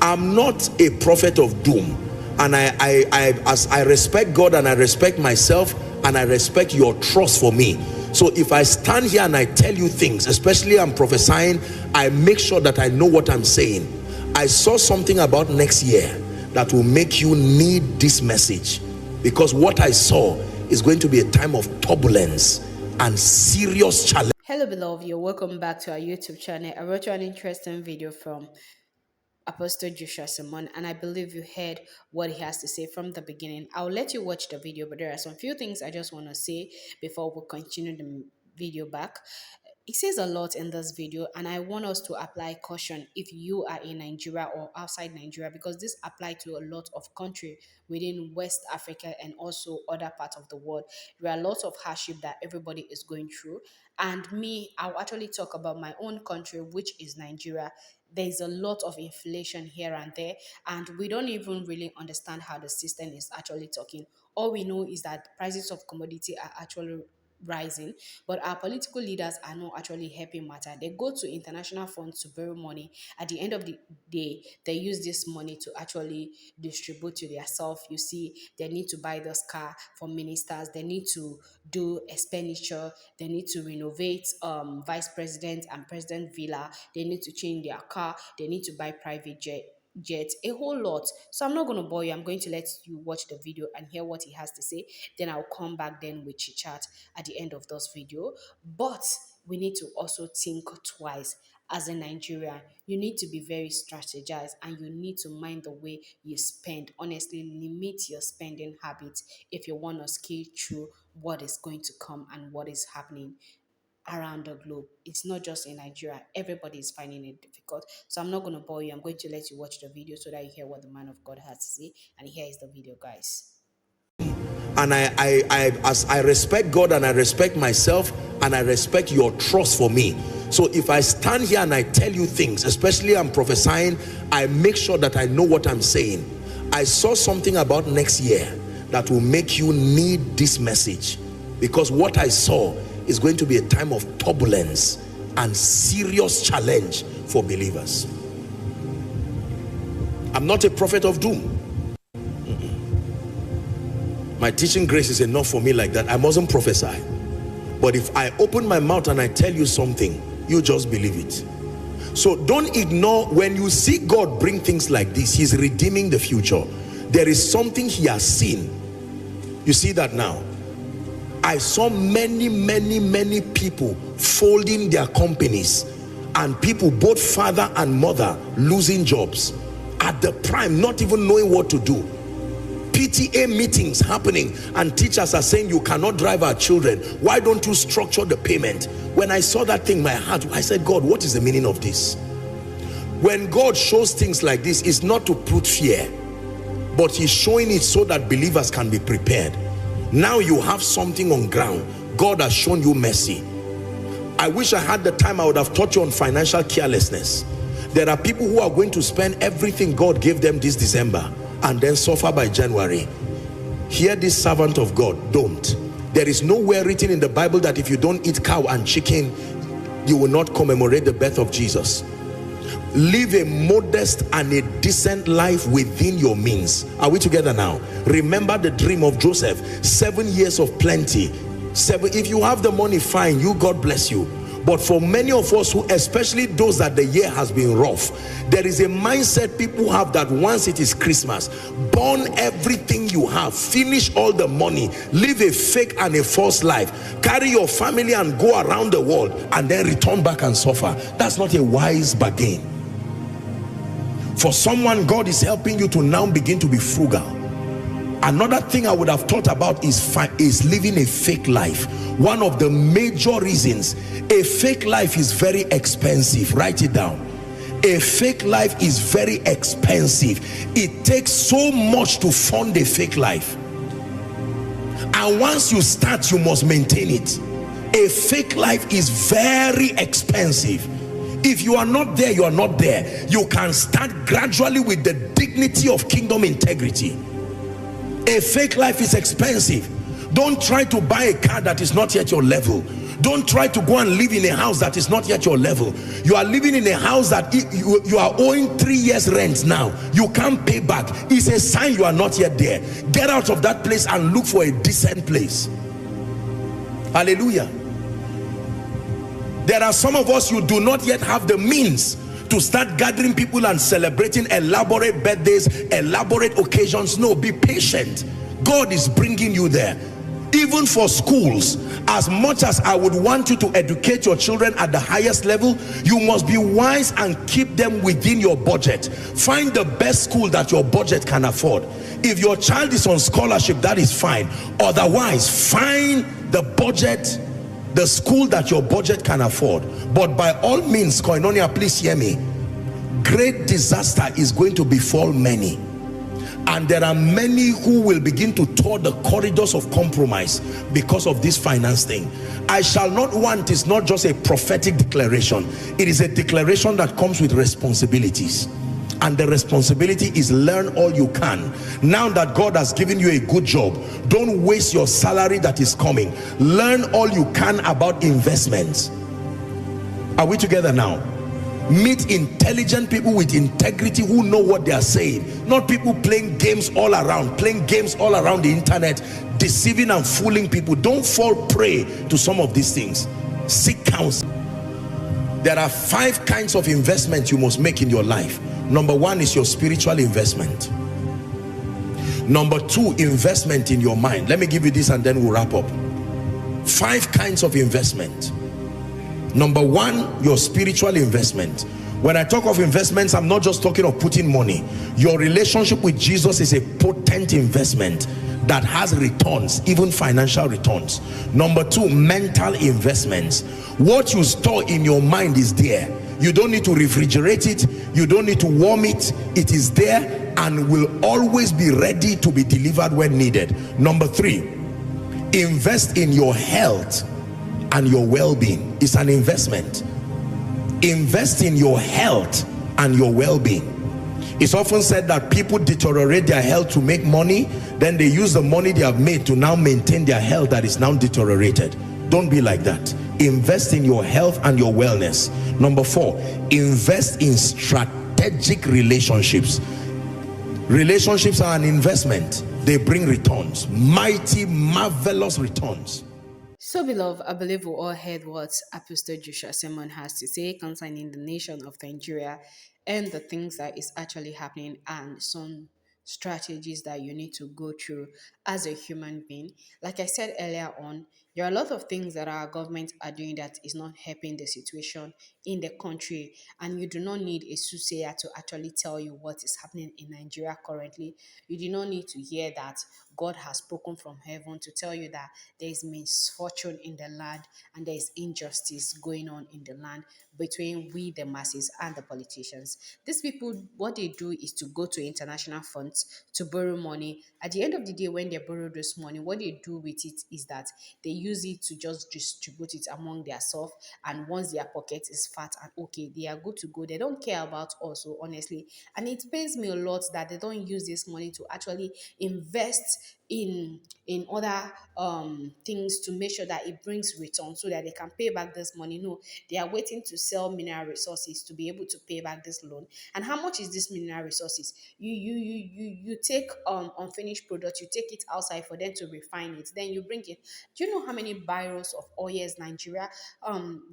I'm not a prophet of doom, and as I respect God and I respect myself and I respect your trust for me. So if I stand here and I tell you things, especially I'm prophesying, I make sure that I know what I'm saying. I saw something about next year that will make you need this message, because what I saw is going to be a time of turbulence and serious challenge. Hello beloved, you're welcome back to our YouTube channel. I wrote you an interesting video from Apostle Joshua Selman, and I believe you heard what he has to say from the beginning. I'll let you watch the video, but there are some few things I just want to say before we continue the video back. It says a lot in this video, and I want us to apply caution if you are in Nigeria or outside Nigeria, because this applies to a lot of countries within West Africa and also other parts of the world. There are lots of hardship that everybody is going through, and me, I'll actually talk about my own country, which is Nigeria. There's a lot of inflation here and there, and we don't even really understand how the system is actually talking. All we know is that prices of commodity are actually rising, but our political leaders are not actually helping matter. They go to international funds to borrow money. At the end of the day, they use this money to actually distribute to themselves. You see, they need to buy this car for ministers, they need to do expenditure, they need to renovate vice president and president villa, they need to change their car, they need to buy private jet, a whole lot. So I'm not going to bore you. I'm going to let you watch the video and hear what he has to say. Then I'll come back then with chit chat at the end of this video. But we need to also think twice. As a Nigerian, you need to be very strategized, and you need to mind the way you spend. Honestly, limit your spending habits if you want to scale through what is going to come and what is happening around the globe. It's not just in Nigeria. Everybody is finding it difficult. So I'm not going to bore you. I'm going to let you watch the video so that you hear what the man of God has to say. And here is the video, guys. And as I respect God and I respect myself and I respect your trust for me. So if I stand here and I tell you things, especially I'm prophesying, I make sure that I know what I'm saying. I saw something about next year that will make you need this message, because what I saw is going to be a time of turbulence and serious challenge for believers. I'm not a prophet of doom. My teaching grace is enough for me like that. I mustn't prophesy. But if I open my mouth and I tell you something, you just believe it. So don't ignore when you see God bring things like this. He's redeeming the future. There is something he has seen. You see that now? I saw many people folding their companies, and people, both father and mother, losing jobs at the prime, not even knowing what to do. PTA meetings happening, and teachers are saying, you cannot drive our children. Why don't you structure the payment? When I saw that thing, my heart, I said, God, what is the meaning of this? When God shows things like this, it's not to put fear, but he's showing it so that believers can be prepared. Now you have something on ground. God has shown you mercy. I wish I had the time. I would have taught you on financial carelessness. There are people who are going to spend everything God gave them this December and then suffer by January. Hear this servant of God, don't. There is nowhere written in the Bible that if you don't eat cow and chicken, you will not commemorate the birth of Jesus. Live a modest and a decent life within your means. Are we together now? Remember the dream of Joseph. 7 years of plenty. If you have the money, fine, you, God bless you. But for many of us, who, especially those that the year has been rough, there is a mindset people have that once it is Christmas, burn everything you have, finish all the money, live a fake and a false life, carry your family and go around the world, and then return back and suffer. That's not a wise bargain. For someone, God is helping you to now begin to be frugal. Another thing I would have thought about is living a fake life. One of the major reasons, a fake life is very expensive. Write it down. A fake life is very expensive. It takes so much to fund a fake life. And once you start, you must maintain it. A fake life is very expensive. If you are not there, you are not there. You can start gradually with the dignity of kingdom integrity. A fake life is expensive. Don't try to buy a car that is not yet your level. Don't try to go and live in a house that is not yet your level. You are living in a house that you are owing 3 years rent now. You can't pay back. It's a sign you are not yet there. Get out of that place and look for a decent place. Hallelujah. There are some of us, you do not yet have the means to start gathering people and celebrating elaborate birthdays, elaborate occasions. No, be patient. God is bringing you there. Even for schools, as much as I would want you to educate your children at the highest level, you must be wise and keep them within your budget. Find the best school that your budget can afford. If your child is on scholarship, that is fine. Otherwise, find the budget, the school that your budget can afford. But by all means, Koinonia, please hear me. Great disaster is going to befall many. And there are many who will begin to tour the corridors of compromise because of this finance thing. I shall not want is not just a prophetic declaration. It is a declaration that comes with responsibilities. And the responsibility is learn all you can. Now that God has given you a good job, don't waste your salary that is coming. Learn all you can about investments. Are we together now? Meet intelligent people with integrity who know what they are saying, not people playing games all around the internet, deceiving and fooling people. Don't fall prey to some of these things. Seek counsel. There are 5 kinds of investment you must make in your life. Number 1 is your spiritual investment. Number 2, investment in your mind. Let me give you this and then we'll wrap up. 5 kinds of investment. Number 1, your spiritual investment. When I talk of investments, I'm not just talking of putting money. Your relationship with Jesus is a potent investment that has returns, even financial returns. Number 2, mental investments. What you store in your mind is there. You don't need to refrigerate it. You don't need to warm it. It is there and will always be ready to be delivered when needed. Number 3, invest in your health and your well-being. Is an investment. Invest in your health and your well-being. It's often said that people deteriorate their health to make money, then they use the money they have made to now maintain their health that is now deteriorated. Don't be like that. Invest in your health and your wellness. Number 4, invest in strategic relationships. Relationships are an investment. They bring returns, mighty, marvelous returns. So, beloved, I believe we all heard what Apostle Joshua Selman has to say concerning the nation of Nigeria and the things that is actually happening and some strategies that you need to go through as a human being. Like I said earlier on, there are a lot of things that our government are doing that is not helping the situation in the country, and you do not need a soothsayer to actually tell you what is happening in Nigeria currently. You do not need to hear that God has spoken from heaven to tell you that there is misfortune in the land and there is injustice going on in the land between we, the masses, and the politicians. These people, what they do is to go to international funds to borrow money. At the end of the day, when they borrow this money, what they do with it is that they use it to just distribute it among themselves. And once their pocket is fat and okay, they are good to go. They don't care about us, so honestly. And it pains me a lot that they don't use this money to actually invest in other things to make sure that it brings return so that they can pay back this money. No, they are waiting to sell mineral resources to be able to pay back this loan. And how much is this mineral resources? You take unfinished product, you take it outside for them to refine it, then you bring it. Do you know how many barrels of oils Nigeria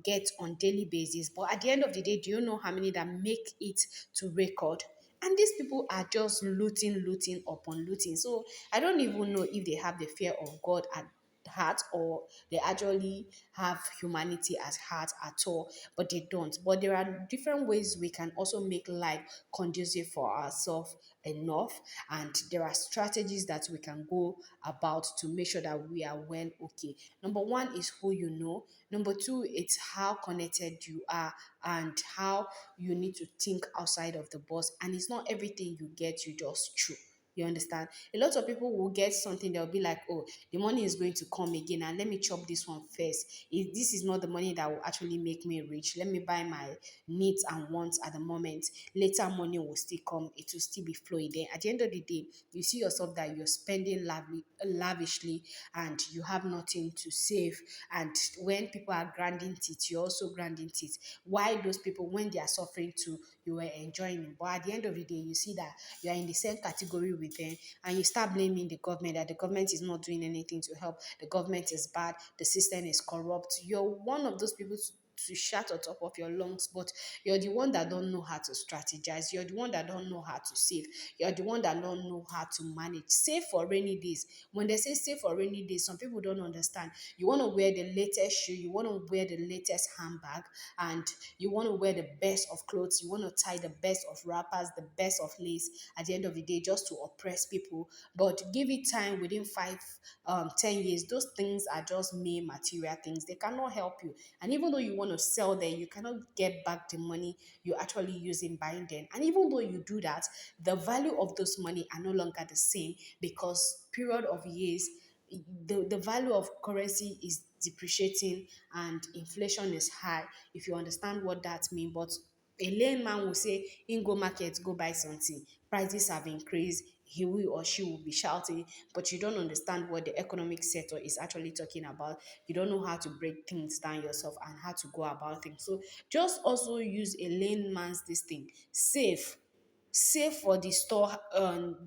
get on daily basis? But at the end of the day, do you know how many that make it to record? And these people are just looting upon looting. So I don't even know if they have the fear of God at heart or they actually have humanity at heart at all, but they don't. But there are different ways we can also make life conducive for ourselves enough, and there are strategies that we can go about to make sure that we are well okay. Number 1 is who you know. Number 2, it's how connected you are and how you need to think outside of the box, and it's not everything you get you just chew. You understand? A lot of people will get something, they'll be like, oh, the money is going to come again, and let me chop this one first. If this is not the money that will actually make me rich, let me buy my needs and wants at the moment. Later, money will still come, it will still be flowing. Then at the end of the day, you see yourself that you're spending lavishly, and you have nothing to save. And when people are grinding teeth, you're also grinding teeth. Why those people, when they are suffering too, you were enjoying it? But at the end of the day, you see that you are in the same category with them, and you start blaming the government, that the government is not doing anything to help, the government is bad, the system is corrupt. You're one of those people to shout on top of your lungs, but you're the one that don't know how to strategize. You're the one that don't know how to save. You're the one that don't know how to manage. Save for rainy days. When they say save for rainy days, some people don't understand. You want to wear the latest shoe, you want to wear the latest handbag, and you want to wear the best of clothes, you want to tie the best of wrappers, the best of lace at the end of the day, just to oppress people. But give it time, within 10 years, those things are just mere material things. They cannot help you. And even though you want to sell them, you cannot get back the money you actually use in buying them. And even though you do that, the value of those money are no longer the same, because period of years, the value of currency is depreciating and inflation is high, if you understand what that means. But a layman will say, in go market, go buy something, prices have increased, he will or she will be shouting, but you don't understand what the economic sector is actually talking about. You don't know how to break things down yourself and how to go about things. So just also use a layman's this thing. Save for the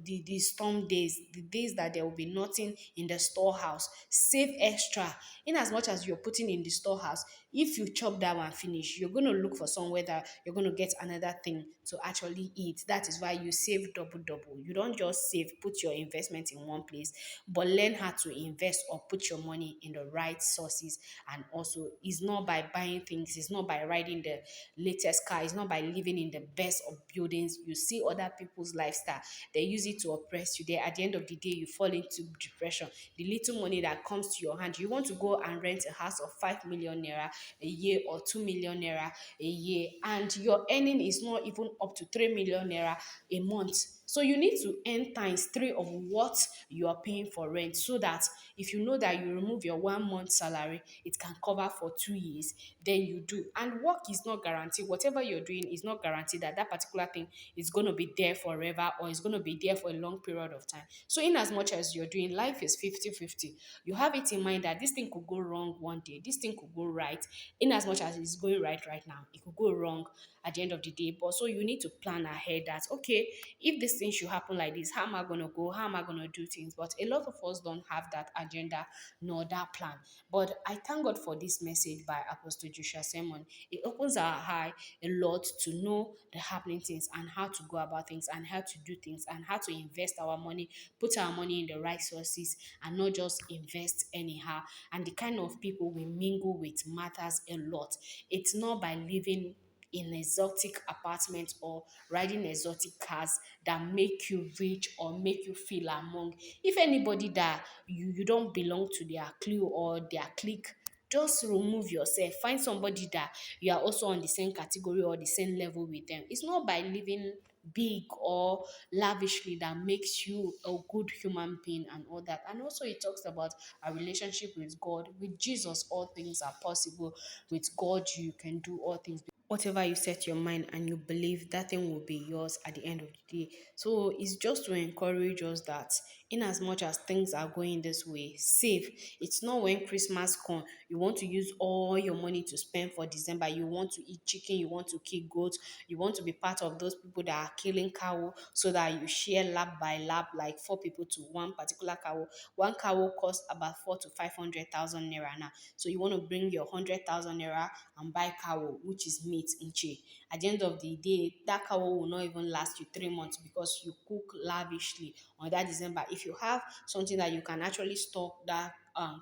the storm days, the days that there will be nothing in the storehouse. Save extra. In as much as you're putting in the storehouse, if you chop that one finish, you're going to look for somewhere that you're going to get another thing to actually eat. That is why you save double. You don't just save, put your investment in one place, but learn how to invest or put your money in the right sources. And also, it's not by buying things, it's not by riding the latest car, it's not by living in the best of buildings. You see other people's lifestyle, they use it to oppress you. There, at the end of the day, you fall into depression. The little money that comes to your hand, you want to go and rent a house of 5 million naira a year or 2 million naira a year, and your earning is not even up to 3 million naira a month. So you need to earn times three of what you are paying for rent, so that if you know that you remove your 1 month salary, it can cover for 2 years, then you do. And work is not guaranteed. Whatever you're doing is not guaranteed that that particular thing is going to be there forever, or is going to be there for a long period of time. So in as much as you're doing, life is 50-50. You have it in mind that this thing could go wrong one day, this thing could go right. In as much as it's going right now, it could go wrong at the end of the day. But so you need to plan ahead that, okay, if this thing should happen like this, how am I going to go? How am I going to do things? But a lot of us don't have that agenda nor that plan. But I thank God for this message by Apostle Joshua Selman. It opens our eye a lot to know the happening things and how to go about things and how to do things and how to invest our money, put our money in the right sources, and not just invest anyhow. And the kind of people we mingle with matters a lot. It's not by living in exotic apartments or riding exotic cars that make you rich or make you feel among. If anybody that you don't belong to their clue or their clique, just remove yourself. Find somebody that you are also on the same category or the same level with them. It's not by living big or lavishly that makes you a good human being and all that. And also, it talks about a relationship with God. With Jesus, all things are possible. With God, you can do all things. Whatever you set your mind and you believe, that thing will be yours at the end of the day. So it's just to encourage us that in as much as things are going this way, save. It's not when Christmas comes, you want to use all your money to spend for December. You want to eat chicken, you want to kill goats, you want to be part of those people that are killing cow, so that you share lap by lap, like four people to one particular cow. One cow costs about 4 to 500,000 naira now. So you want to bring your 100,000 naira and buy cow, which is meat in che. At the end of the day, that cow will not even last you 3 months because you cook lavishly on that December. If you have something that you can actually stock that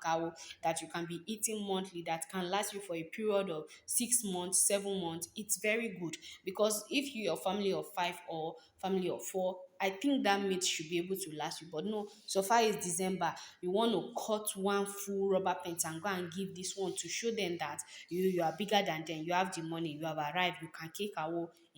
cow, that you can be eating monthly, that can last you for a period of 6 months, 7 months, it's very good. Because if you're a family of five or family of four, I think that meat should be able to last you. But no, so far it's December, you want to cut one full rubber pants and go and give this one to show them that you are bigger than them, you have the money, you have arrived, you can kick a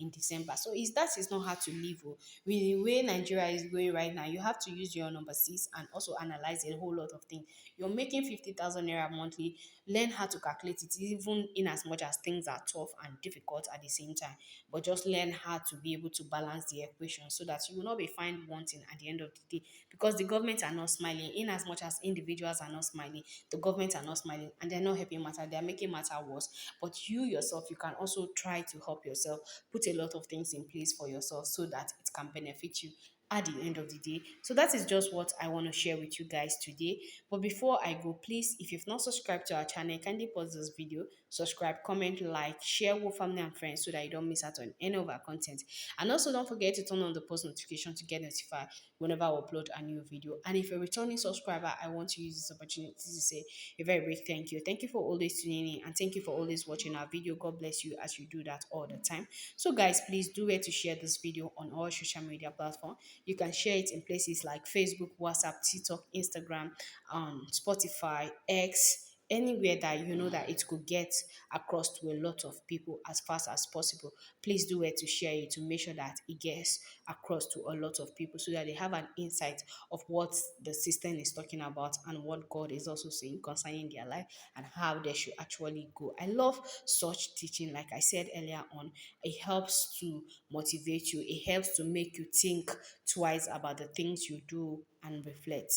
in December. So that is not how to live. Oh. With the way Nigeria is going right now, you have to use your number six and also analyze a whole lot of things. You're making 50,000 naira monthly. Learn how to calculate it, even in as much as things are tough and difficult at the same time. But just learn how to be able to balance the equation so that you will not be found wanting at the end of the day. Because the government are not smiling, in as much as individuals are not smiling, the government are not smiling, and they're not helping matter. They're making matter worse. But you yourself, you can also try to help yourself, put a lot of things in place for yourself so that it can benefit you at the end of the day. So that is just what I want to share with you guys today. But before I go, please, if you've not subscribed to our channel, kindly pause this video, subscribe, comment, like, share with family and friends so that you don't miss out on any of our content. And also don't forget to turn on the post notification to get notified whenever I upload a new video. And if you're a returning subscriber, I want to use this opportunity to say a very big thank you. Thank you for always tuning in, and thank you for always watching our video. God bless you as you do that all the time. So guys, please do where to share this video on all social media platforms. You can share it in places like Facebook, WhatsApp, TikTok, Instagram, Spotify, X, anywhere that you know that it could get across to a lot of people as fast as possible. Please do it to share it to make sure that it gets across to a lot of people so that they have an insight of what the system is talking about and what God is also saying concerning their life and how they should actually go. I love such teaching. Like I said earlier on, it helps to motivate you, it helps to make you think twice about the things you do and reflect.